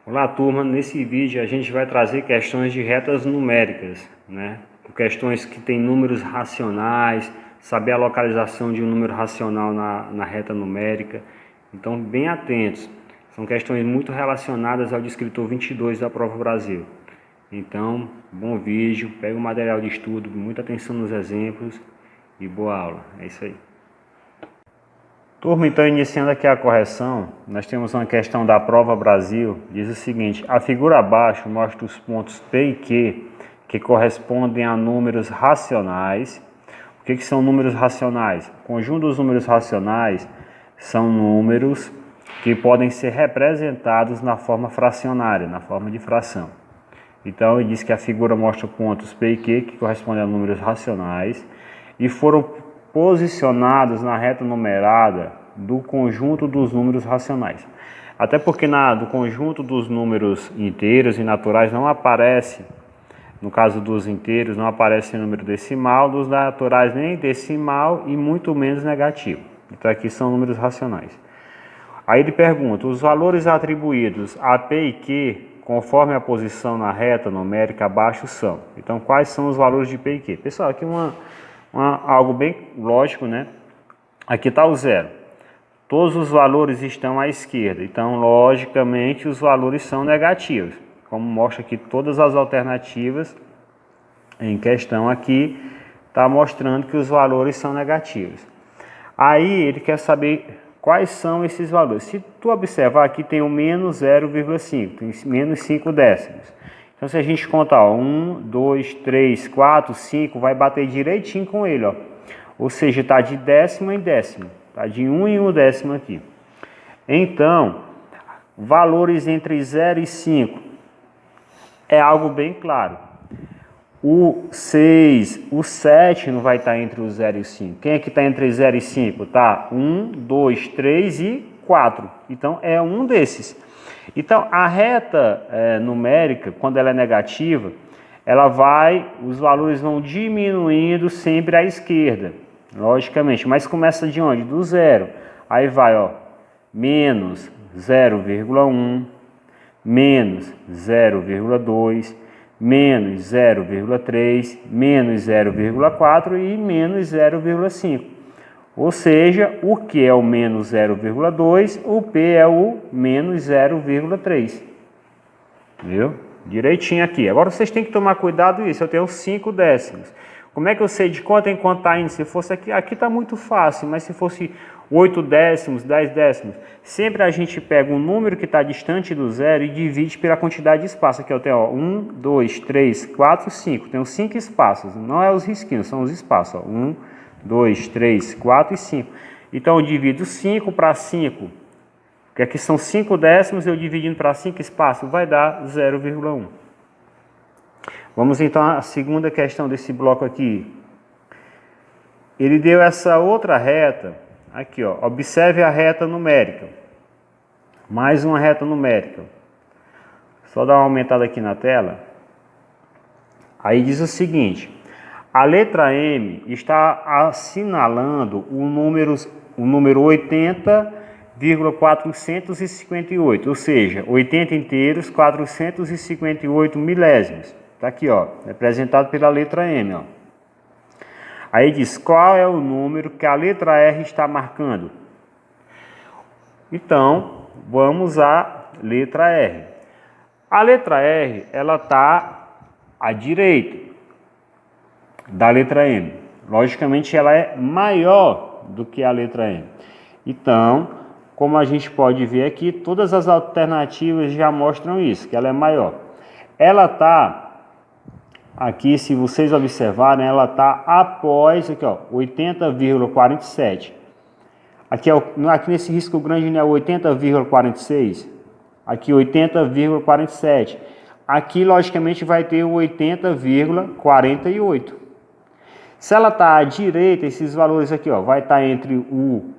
Olá, turma. Nesse vídeo a gente vai trazer questões de retas numéricas, né? Questões que têm números racionais, saber a localização de um número racional na reta numérica. Então, bem atentos. São questões muito relacionadas ao descritor 22 da Prova Brasil. Então, bom vídeo, pega o material de estudo, muita atenção nos exemplos e boa aula. É isso aí. Turma, então iniciando aqui a correção, nós temos uma questão da Prova Brasil, diz o seguinte: a figura abaixo mostra os pontos P e Q que correspondem a números racionais. O que são números racionais? O conjunto dos números racionais são números que podem ser representados na forma fracionária, na forma de fração. Então ele diz que a figura mostra pontos P e Q que correspondem a números racionais e foram posicionados na reta numerada do conjunto dos números racionais. Até porque do conjunto dos números inteiros e naturais não aparece, no caso dos inteiros, não aparece número decimal, dos naturais nem decimal e muito menos negativo. Então aqui são números racionais. Aí ele pergunta, os valores atribuídos a P e Q, conforme a posição na reta numérica abaixo são. Então quais são os valores de P e Q? Pessoal, aqui algo bem lógico, né? Aqui está o zero. Todos os valores estão à esquerda, então logicamente os valores são negativos. Como mostra aqui todas as alternativas em questão aqui, está mostrando que os valores são negativos. Aí ele quer saber quais são esses valores. Se tu observar aqui tem o menos 0,5, tem menos 5 décimos. Então se a gente contar 1, 2, 3, 4, 5, vai bater direitinho com ele, ó. Ou seja, está de décimo em décimo, está de 1 em 1 décimo aqui. Então, valores entre 0 e 5 é algo bem claro. O 6, o 7 não vai estar entre o 0 e o 5. Quem é que está entre 0 e 5? Tá 1, 2, 3 e 4. Então, é um desses. Então, a reta numérica, quando ela é negativa, os valores vão diminuindo sempre à esquerda, logicamente. Mas começa de onde? Do zero. Aí vai, ó, menos 0,1, menos 0,2, menos 0,3, menos 0,4 e menos 0,5. Ou seja, o Q é o menos 0,2, o P é o menos 0,3. Viu? Direitinho aqui. Agora vocês têm que tomar cuidado isso. Eu tenho 5 décimos. Como é que eu sei de quanto em quanto está indo? Se fosse aqui está muito fácil, mas se fosse 8 décimos, 10 décimos, sempre a gente pega um número que está distante do zero e divide pela quantidade de espaço. Aqui eu tenho 1, 2, 3, 4, 5. Tenho 5 espaços. Não é os risquinhos, são os espaços. 1, 2, 3, 4 e 5. Então eu divido 5 para 5, que aqui são 5 décimos, eu dividindo para 5 espaços, vai dar 0,1. Vamos então à segunda questão desse bloco aqui. Ele deu essa outra reta, aqui ó, observe a reta numérica. Mais uma reta numérica. Só dar uma aumentada aqui na tela. Aí diz o seguinte: a letra M está assinalando o número 80,458, ou seja, 80 inteiros, 458 milésimos. Está aqui, ó, representado pela letra M. Ó. Aí diz, qual é o número que a letra R está marcando? Então, vamos à letra R. A letra R, ela está à direita da letra M. Logicamente, ela é maior do que a letra M. Então, como a gente pode ver aqui, todas as alternativas já mostram isso, que ela é maior. Ela está aqui, se vocês observarem, ela está após aqui, ó, 80,47. Aqui nesse risco grande não é 80,46. Aqui 80,47. Aqui, logicamente, vai ter o 80,48. Se ela está à direita, esses valores aqui, ó, vai estar entre o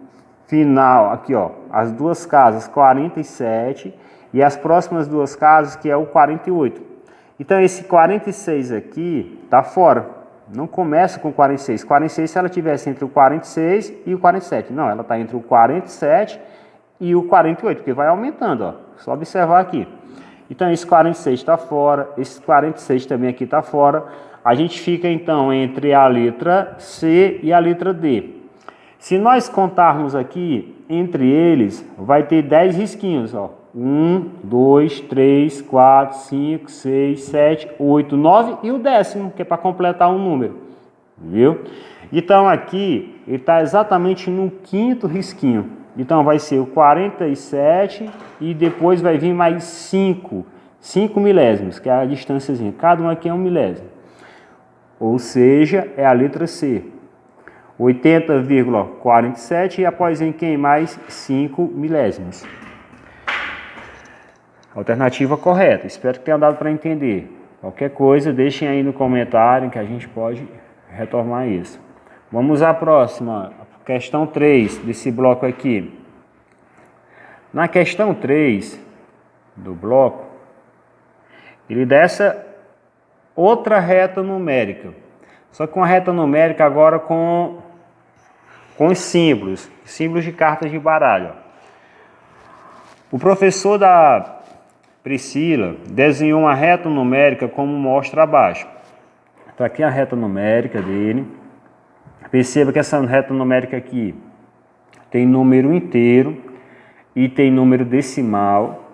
final, aqui, ó, as duas casas, 47, e as próximas duas casas, que é o 48. Então, esse 46 aqui está fora. Não começa com 46. 46 se ela estivesse entre o 46 e o 47. Não, ela está entre o 47 e o 48, porque vai aumentando, ó. Só observar aqui. Então esse 46 está fora, esse 46 também aqui está fora. A gente fica então entre a letra C e a letra D. Se nós contarmos aqui, entre eles, vai ter 10 risquinhos, ó. 1, 2, 3, 4, 5, 6, 7, 8, 9 e o 10º, que é para completar um número, viu? Então aqui, ele está exatamente no 5º risquinho. Então vai ser o 47 e depois vai vir mais 5 milésimos, que é a distânciazinha. Cada um aqui é um milésimo. Ou seja, é a letra C. 80,47 e após em quem mais 5 milésimos. Alternativa correta. Espero que tenha dado para entender. Qualquer coisa, deixem aí no comentário que a gente pode retomar isso. Vamos à próxima, questão 3 desse bloco aqui. Na questão 3 do bloco, ele dá essa outra reta numérica. Só que uma reta numérica agora com os símbolos de cartas de baralho. O professor da Priscila desenhou uma reta numérica como mostra abaixo. Está aqui a reta numérica dele. Perceba que essa reta numérica aqui tem número inteiro e tem número decimal.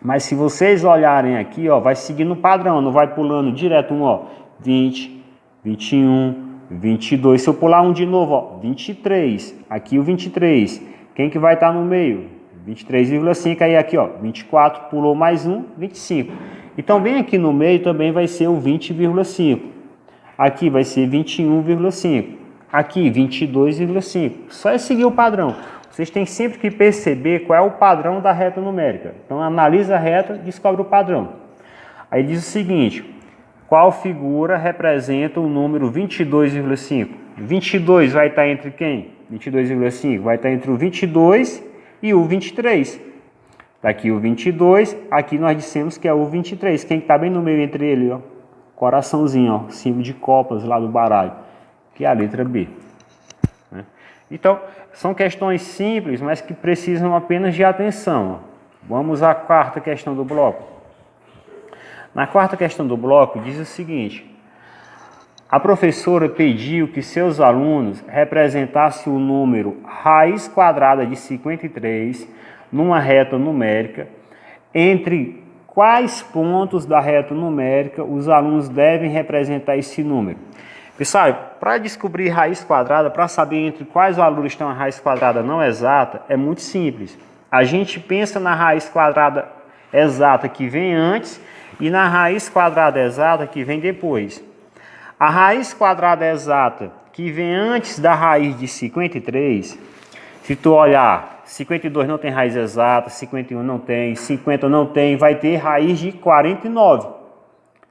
Mas se vocês olharem aqui, ó, vai seguindo o padrão, não vai pulando direto um, ó, 20, 21, 22. Se eu pular um de novo, ó, 23. Aqui o 23. Quem que vai estar no meio? 23,5, aí aqui, ó, 24, pulou mais um, 25. Então, bem aqui no meio também vai ser o 20,5. Aqui vai ser 21,5. Aqui, 22,5. Só é seguir o padrão. Vocês têm sempre que perceber qual é o padrão da reta numérica. Então, analisa a reta e descobre o padrão. Aí diz o seguinte, qual figura representa o número 22,5? 22 vai estar entre quem? 22,5 vai estar entre o 22 e o 23. Daqui o 22, aqui nós dissemos que é o 23. Quem está bem no meio entre ele, ó? Coraçãozinho, ó, símbolo de copas lá do baralho, que é a letra B. Então, são questões simples, mas que precisam apenas de atenção. Vamos à quarta questão do bloco. Na quarta questão do bloco diz o seguinte: a professora pediu que seus alunos representassem o número raiz quadrada de 53 numa reta numérica. Entre quais pontos da reta numérica os alunos devem representar esse número? Pessoal, para descobrir raiz quadrada, para saber entre quais valores estão a raiz quadrada não exata, é muito simples. A gente pensa na raiz quadrada exata que vem antes e na raiz quadrada exata que vem depois. A raiz quadrada exata que vem antes da raiz de 53, se tu olhar, 52 não tem raiz exata, 51 não tem, 50 não tem, vai ter raiz de 49,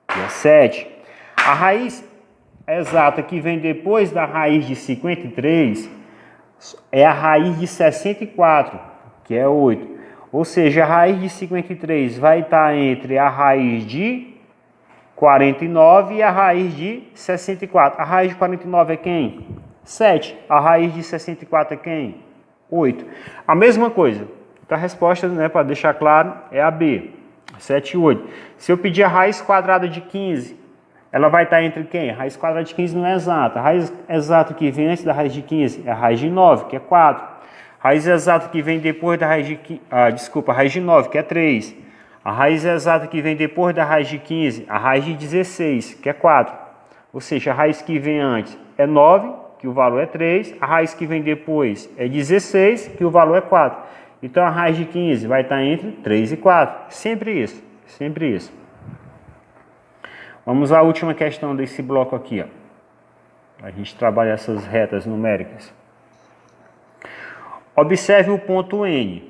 que é 7. A raiz exata que vem depois da raiz de 53 é a raiz de 64, que é 8. Ou seja, a raiz de 53 vai estar entre a raiz de 49 e a raiz de 64. A raiz de 49 é quem? 7. A raiz de 64 é quem? 8. A mesma coisa. Então a resposta, né, para deixar claro, é a B. 7 e 8. Se eu pedir a raiz quadrada de 15, ela vai estar entre quem? A raiz quadrada de 15 não é exata. A raiz exata que vem antes da raiz de 15 é a raiz de 9, que é 4. A raiz exata que vem depois da raiz de... a raiz de 9, que é 3. A raiz exata que vem depois da raiz de 15, a raiz de 16, que é 4. Ou seja, a raiz que vem antes é 9, que o valor é 3. A raiz que vem depois é 16, que o valor é 4. Então, a raiz de 15 vai estar entre 3 e 4. Sempre isso, sempre isso. Vamos à última questão desse bloco aqui, ó. A gente trabalha essas retas numéricas. Observe o ponto N,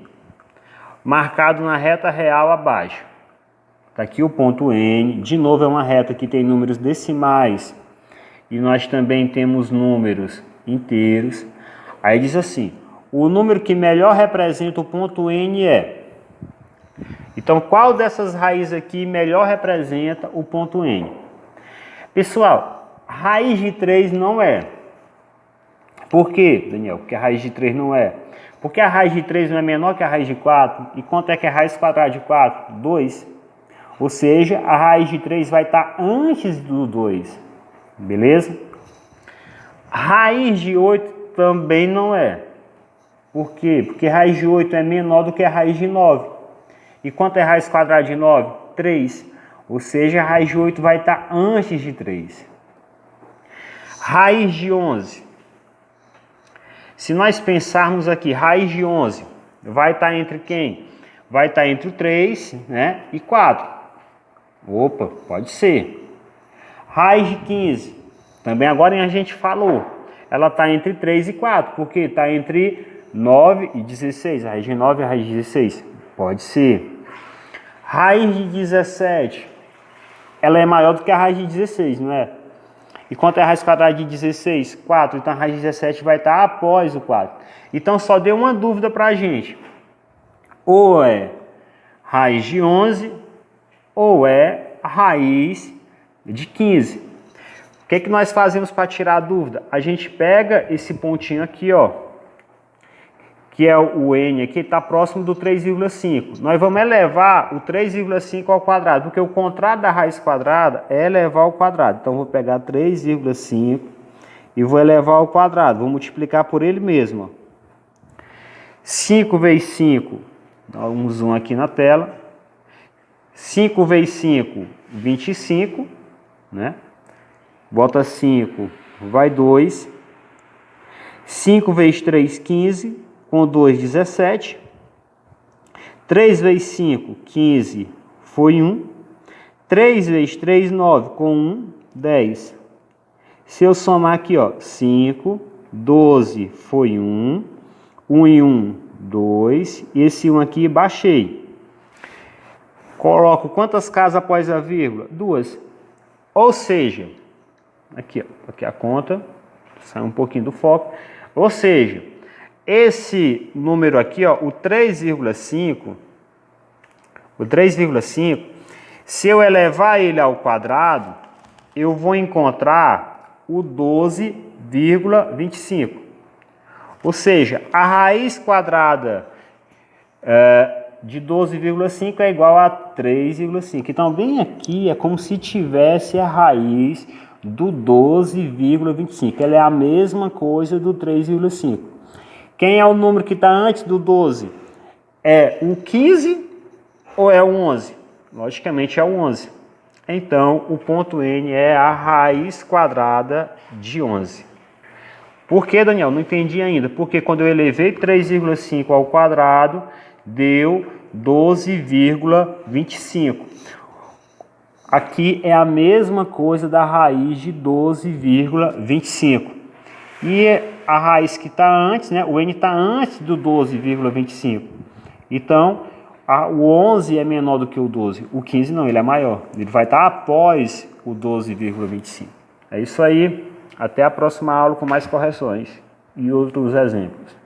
marcado na reta real abaixo. Está aqui o ponto N. De novo, é uma reta que tem números decimais e nós também temos números inteiros. Aí diz assim, o número que melhor representa o ponto N é... Então, qual dessas raízes aqui melhor representa o ponto N? Pessoal, raiz de 3 não é. Por quê, Daniel? Porque a raiz de 3 não é. Porque a raiz de 3 não é menor que a raiz de 4. E quanto é que é a raiz quadrada de 4? 2. Ou seja, a raiz de 3 vai estar antes do 2. Beleza? Raiz de 8 também não é. Por quê? Porque raiz de 8 é menor do que a raiz de 9. E quanto é raiz quadrada de 9? 3. Ou seja, a raiz de 8 vai estar antes de 3. Raiz de 11. Se nós pensarmos aqui, raiz de 11 vai estar entre quem? Vai estar entre o 3, né, e 4. Opa, pode ser. Raiz de 15. Também agora a gente falou. Ela está entre 3 e 4, porque está entre 9 e 16. A raiz de 9 e a raiz de 16. Pode ser. Raiz de 17. Ela é maior do que a raiz de 16, não é? E quanto é a raiz quadrada de 16? 4. Então a raiz de 17 vai estar após o 4. Então só deu uma dúvida para a gente. Ou é raiz de 11 ou é a raiz de 15. O que nós fazemos para tirar a dúvida? A gente pega esse pontinho aqui, ó, que é o n aqui, está próximo do 3,5. Nós vamos elevar o 3,5 ao quadrado, porque o contrário da raiz quadrada é elevar ao quadrado. Então, vou pegar 3,5 e vou elevar ao quadrado. Vou multiplicar por ele mesmo. Ó. 5 vezes 5, dá um zoom aqui na tela. 5 vezes 5, 25, né? Bota 5, vai 2. 5 vezes 3, 15. Com 2, 17. 3 vezes 5, 15, foi 1. 3 vezes 3, 9. Com 1, 10. Se eu somar aqui, ó, 5, 12 foi 1. 1 e 1, 2. E esse 1 aqui, baixei. Coloco quantas casas após a vírgula? 2. Ou seja, aqui, ó, aqui a conta, sai um pouquinho do foco. Ou seja, esse número aqui, ó, o 3,5, se eu elevar ele ao quadrado, eu vou encontrar o 12,25. Ou seja, a raiz quadrada de 12,5 é igual a 3,5. Então, bem aqui é como se tivesse a raiz do 12,25. Ela é a mesma coisa do 3,5. Quem é o número que está antes do 12? É o 15 ou é o 11? Logicamente é o 11. Então, o ponto N é a raiz quadrada de 11. Por que, Daniel? Não entendi ainda. Porque quando eu elevei 3,5 ao quadrado, deu 12,25. Aqui é a mesma coisa da raiz de 12,25. E a raiz que está antes, né? O N está antes do 12,25. Então, o 11 é menor do que o 12. O 15 não, ele é maior. Ele vai estar após o 12,25. É isso aí. Até a próxima aula com mais correções e outros exemplos.